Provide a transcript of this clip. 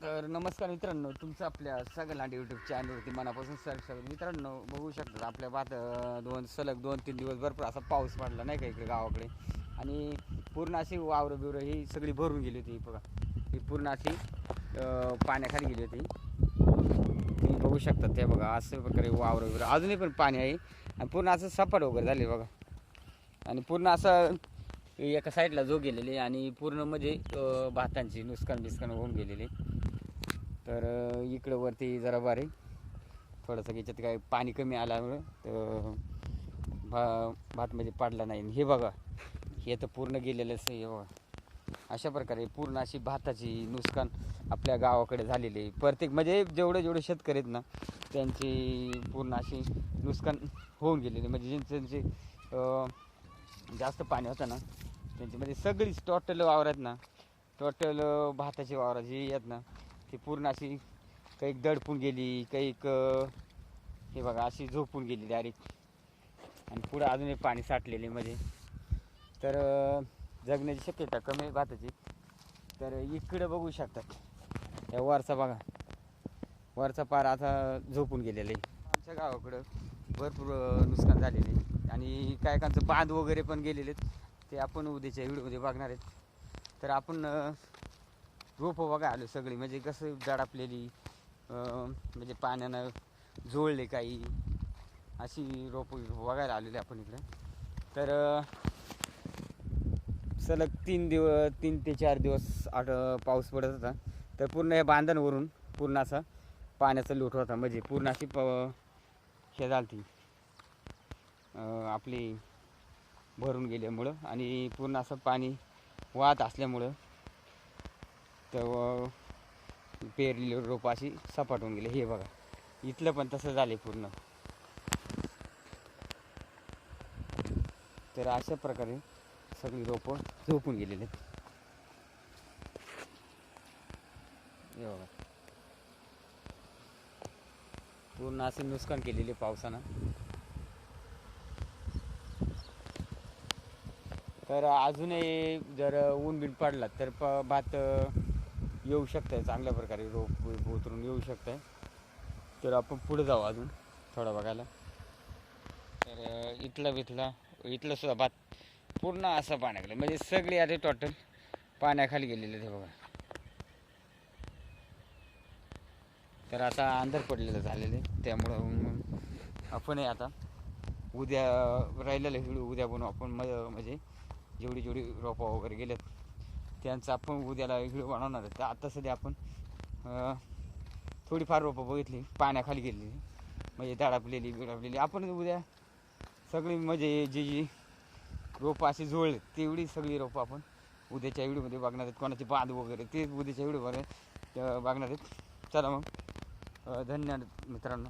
तर नमस्कार मित्रांनो, तुमचं आपल्या सगळ्यांना यूट्यूब चॅनलवरती मनापासून स्वागत. मित्रांनो, बघू शकता आपल्या भात सलग 2-3 दिवस भरपूर असा पाऊस पडला नाही का इकडे गावाकडे. आणि पूर्ण अशी वावरं बिवरं ही सगळी भरून गेली होती. बघा, ही पूर्ण अशी पाण्याखाली गेली होती. तुम्ही बघू शकता ते बघा, असं प्रकारे वावरं बिवरं अजूनही पण पाणी आहे आणि पूर्ण असं सपाट वगैरे झाले बघा. आणि पूर्ण असं एका साईडला जो गेलेले आणि पूर्ण म्हणजे भातांची नुकसान होऊन गेलेली. तर इकडं वरती जरा बारीक थोडंसं याच्यात काय पाणी कमी आल्यामुळं तर भात म्हणजे पाडला नाही. हे बघा, हे तर पूर्ण गेलेलंच आहे. हे बघा, अशा प्रकारे पूर्ण अशी भाताची नुकसान आपल्या गावाकडे झालेली आहे. प्रत्येक म्हणजे जेवढे शेतकरी आहेत ना, त्यांची पूर्ण अशी नुकसान होऊन गेलेली. म्हणजे ज्यांचे जास्त पाणी होतं ना, त्यांची म्हणजे सगळीच टोटल वावर आहेत ना, टोटल भाताची वावर जी आहेत ना, ती पूर्ण अशी काही दडपून गेली, काही हे बघा अशी झोपून गेली डायरेक्ट. आणि पुढं अजूनही पाणी साठलेले म्हणजे तर जगण्याची शक्यता कमी आहे भाताची. तर इकडं बघू शकतात, या वरचा बघा, वरचा पार आता झोपून गेलेलं आहे. आमच्या गावाकडं भरपूर नुकसान झालेले आहे आणि काय कांचं बांध वगैरे पण गेलेले आहेत. ते आपण उद्याच्या व्हिडिओमध्ये बघणार आहेत. तर आपण रोपं बघा आलो सगळी, म्हणजे कसं दडापलेली, म्हणजे पाण्यानं जोळले काही अशी रोपं बघायला आलेली आपण इकडे. तर सलग 3 ते 4 दिवस पाऊस पडत होता. तर पूर्ण या बांधांवरून पूर्ण असा पाण्याचा लूट होता. म्हणजे पूर्ण अशी हे झाली आपली भरून गेल्यामुळं आणि पूर्ण असं पाणी वाहत असल्यामुळं तर पेरलेली रोपं अशी सपाटून गेले. हे बघा, इथलं पण तसं झाले पूर्ण. तर अशा प्रकारे सगळी रोपं झोपून गेलेले आहेत. हे बघा, पूर्ण असे नुकसान केलेले पावसानं. तर अजूनही जर ऊन बिन पडला तर भात येऊ शकतं आहे चांगल्या प्रकारे, रोप उतरून येऊ शकतं आहे. तर आपण पुढे जाऊ अजून थोडा बघायला. तर इथलं सुद्धा भात पूर्ण असं पाण्याखाली, म्हणजे सगळे आधी टोटल पाण्याखाली गेलेले ते बघा. तर आता अंधार पडलेलं झालेलं आहे, त्यामुळं आपण आता उद्या राहिलेलं व्हिडिओ उद्या बनवू आपण. म्हणजे जेवढी रोपं वगैरे गेलेत त्यांचं आपण उद्याला व्हिडिओ बनवणार आहे. तर आता सध्या आपण थोडीफार रोपं बघितली पाण्याखाली गेलेली, म्हणजे बिडापलेली. आपण उद्या सगळी म्हणजे जी रोपं अशी जुळले तेवढी सगळी रोपं आपण उद्याच्या व्हिडिओमध्ये बघणार आहेत. कोणाचे बांध वगैरे ते उद्याच्या व्हिडिओमध्ये बघणार आहेत. चला मग, धन्यवाद मित्रांनो.